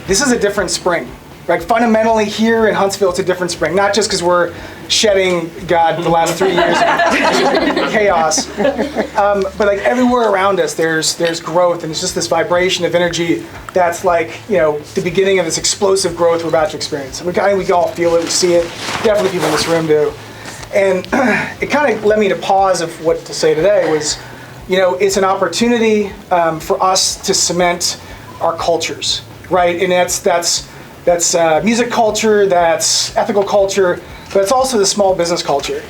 this is a different spring. Like fundamentally here in Huntsville, it's a different spring. Not just because we're shedding, God, the last 3 years of chaos, but like everywhere around us, there's growth, and it's just this vibration of energy that's like, the beginning of this explosive growth we're about to experience. We all feel it, we see it. Definitely people in this room do. And it kind of led me to pause of what to say today was, it's an opportunity for us to cement our cultures, right? And that's music culture, that's ethical culture, but it's also the small business culture.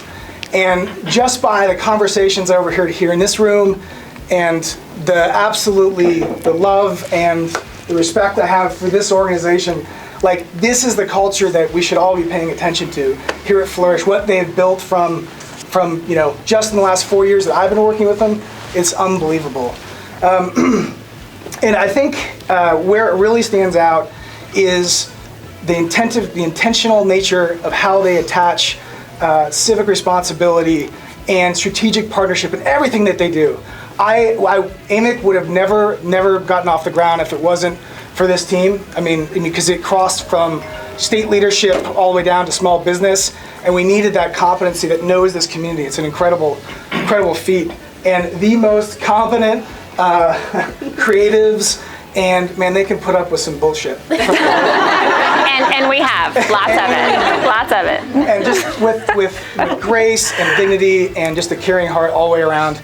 And just by the conversations over here in this room, and the love and the respect I have for this organization, like this is the culture that we should all be paying attention to here at Flourish. What they've built from just in the last 4 years that I've been working with them, it's unbelievable. And I think where it really stands out is the intentional nature of how they attach civic responsibility and strategic partnership in everything that they do. AMIC would have never gotten off the ground if it wasn't for this team. I mean, because it crossed from state leadership all the way down to small business, and we needed that competency that knows this community. It's an incredible feat. And the most competent creatives, and man, they can put up with some bullshit. And we have lots of it. And just with grace and dignity and just a caring heart all the way around.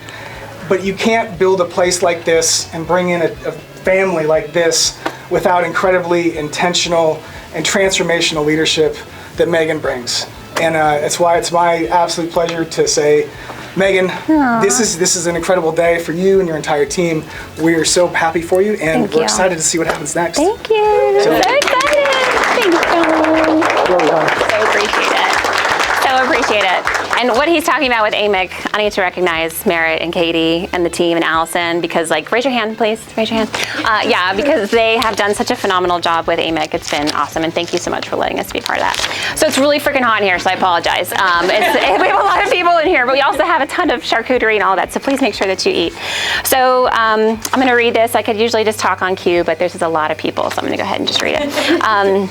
But you can't build a place like this and bring in a family like this without incredibly intentional and transformational leadership that Megan brings. And that's why it's my absolute pleasure to say, Megan, this is an incredible day for you and your entire team. We are so happy for you, and we're excited to see what happens next. Thank you. So excited. Thank you. So appreciate it. And what he's talking about with AMIC, I need to recognize Merritt and Katie and the team and Allison, because raise your hand, please. Raise your hand. Because they have done such a phenomenal job with AMIC. It's been awesome, and thank you so much for letting us be part of that. So it's really freaking hot in here, so I apologize. We have a lot of people in here, but we also have a ton of charcuterie and all that, so please make sure that you eat. So I'm going to read this. I could usually just talk on cue, but there's just a lot of people, so I'm going to go ahead and just read it.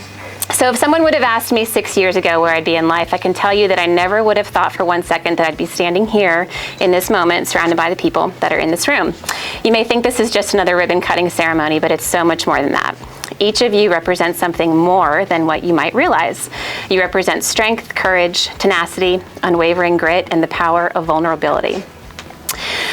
So if someone would have asked me 6 years ago where I'd be in life, I can tell you that I never would have thought for 1 second that I'd be standing here in this moment surrounded by the people that are in this room. You may think this is just another ribbon cutting ceremony, but it's so much more than that. Each of you represents something more than what you might realize. You represent strength, courage, tenacity, unwavering grit, and the power of vulnerability.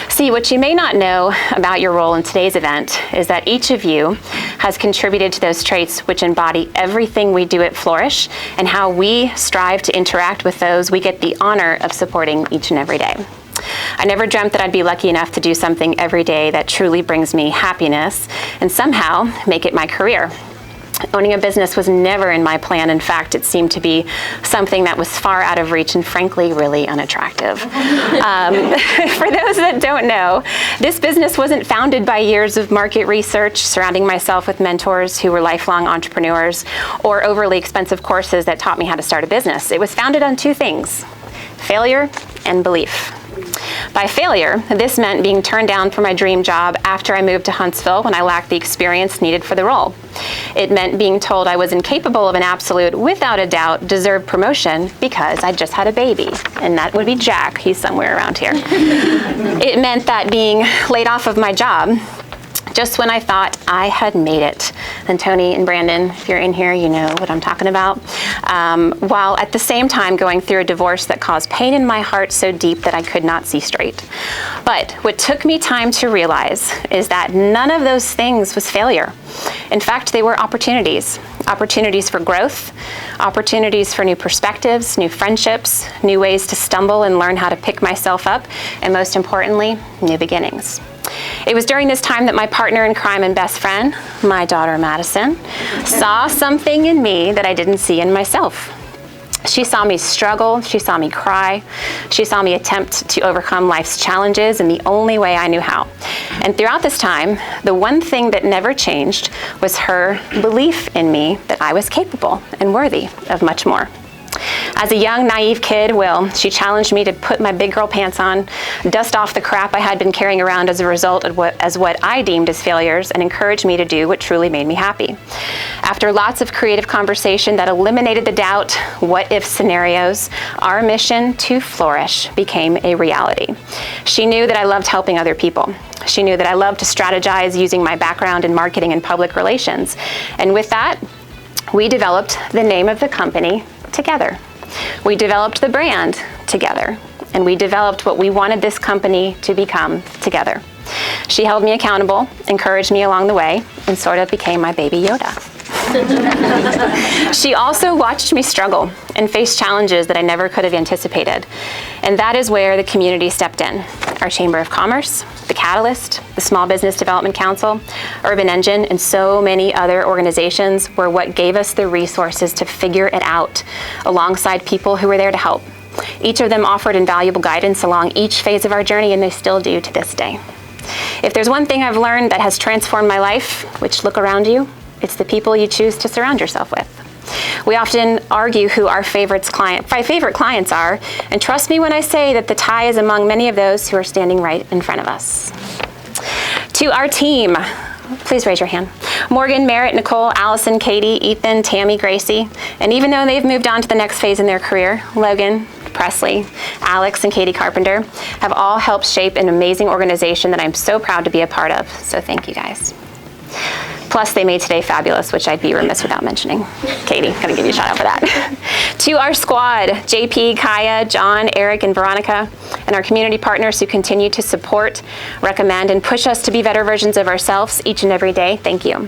See, what you may not know about your role in today's event is that each of you has contributed to those traits which embody everything we do at Flourish and how we strive to interact with those we get the honor of supporting each and every day. I never dreamt that I'd be lucky enough to do something every day that truly brings me happiness and somehow make it my career. Owning a business was never in my plan. In fact, it seemed to be something that was far out of reach and frankly really unattractive. For those that don't know, this business wasn't founded by years of market research, surrounding myself with mentors who were lifelong entrepreneurs, or overly expensive courses that taught me how to start a business. It was founded on two things: failure and belief. By failure, this meant being turned down for my dream job after I moved to Huntsville when I lacked the experience needed for the role. It meant being told I was incapable of an absolute, without a doubt, deserved promotion because I just had a baby, and that would be Jack. He's somewhere around here. It meant that being laid off of my job just when I thought I had made it. And Tony and Brandon, if you're in here, you know what I'm talking about. While at the same time going through a divorce that caused pain in my heart so deep that I could not see straight. But what took me time to realize is that none of those things was failure. In fact, they were opportunities. Opportunities for growth, opportunities for new perspectives, new friendships, new ways to stumble and learn how to pick myself up, and most importantly, new beginnings. It was during this time that my partner in crime and best friend, my daughter Madison, saw something in me that I didn't see in myself. She saw me struggle, she saw me cry, she saw me attempt to overcome life's challenges in the only way I knew how. And throughout this time, the one thing that never changed was her belief in me that I was capable and worthy of much more. As a young, naive kid, she challenged me to put my big girl pants on, dust off the crap I had been carrying around as a result of what I deemed as failures, and encouraged me to do what truly made me happy. After lots of creative conversation that eliminated the doubt, what-if scenarios, our mission to flourish became a reality. She knew that I loved helping other people. She knew that I loved to strategize using my background in marketing and public relations. And with that, we developed the name of the company together. We developed the brand together. And we developed what we wanted this company to become together. She held me accountable, encouraged me along the way, and sort of became my baby Yoda. She also watched me struggle and face challenges that I never could have anticipated. And that is where the community stepped in. Our Chamber of Commerce, the Catalyst, the Small Business Development Council, Urban Engine, and so many other organizations were what gave us the resources to figure it out alongside people who were there to help. Each of them offered invaluable guidance along each phase of our journey, and they still do to this day. If there's one thing I've learned that has transformed my life, which look around you, it's the people you choose to surround yourself with. We often argue who our favorite clients are, and trust me when I say that the tie is among many of those who are standing right in front of us. To our team, please raise your hand. Morgan, Merritt, Nicole, Allison, Katie, Ethan, Tammy, Gracie, and even though they've moved on to the next phase in their career, Logan, Presley, Alex, and Katie Carpenter have all helped shape an amazing organization that I'm so proud to be a part of. So thank you guys. Plus, they made today fabulous, which I'd be remiss without mentioning. Katie, gotta give you a shout out for that. To our squad, JP, Kaya, John, Eric, and Veronica, and our community partners who continue to support, recommend, and push us to be better versions of ourselves each and every day, thank you.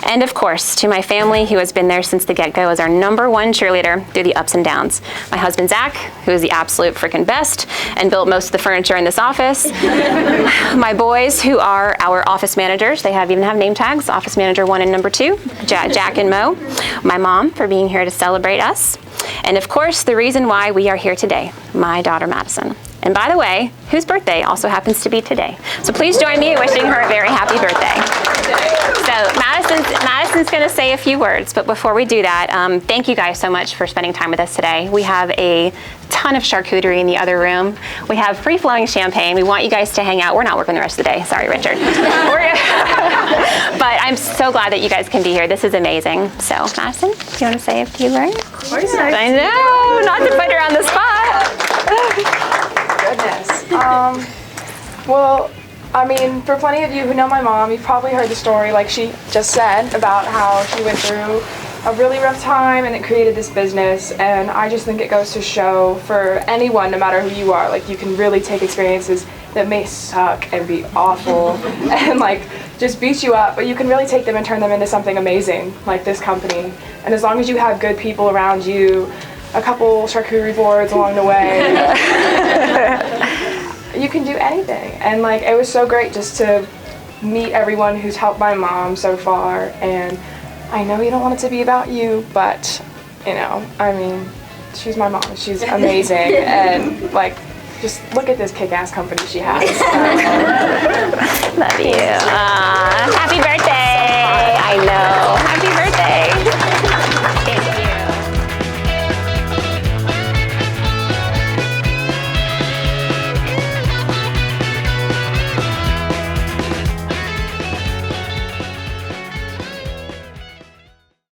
And of course, to my family who has been there since the get-go as our #1 cheerleader through the ups and downs. My husband, Zach, who is the absolute freaking best and built most of the furniture in this office. My boys, who are our office managers. They even have name tags, Office Manager 1 and number 2, Jack and Mo. My mom for being here to celebrate us. And of course, the reason why we are here today, my daughter Madison. And by the way, whose birthday also happens to be today. So please join me in wishing her a very happy birthday. So Madison's going to say a few words, but before we do that, thank you guys so much for spending time with us today. We have a ton of charcuterie in the other room. We have free-flowing champagne. We want you guys to hang out. We're not working the rest of the day. Sorry, Richard. But I'm so glad that you guys can be here. This is amazing. So, Madison, do you want to say a few words? Of course. I know, not to put her on the spot. Goodness. Well, I mean, for plenty of you who know my mom, you've probably heard the story, like she just said, about how she went through a really rough time and it created this business. And I just think it goes to show for anyone, no matter who you are, like you can really take experiences that may suck and be awful and like just beat you up, but you can really take them and turn them into something amazing, like this company. And as long as you have good people around you, a couple charcuterie boards along the way, you can do anything. And like it was so great just to meet everyone who's helped my mom so far. And I know you don't want it to be about you, but you know, I mean, she's my mom. She's amazing. And like, just look at this kick-ass company she has. Love you. Happy birthday.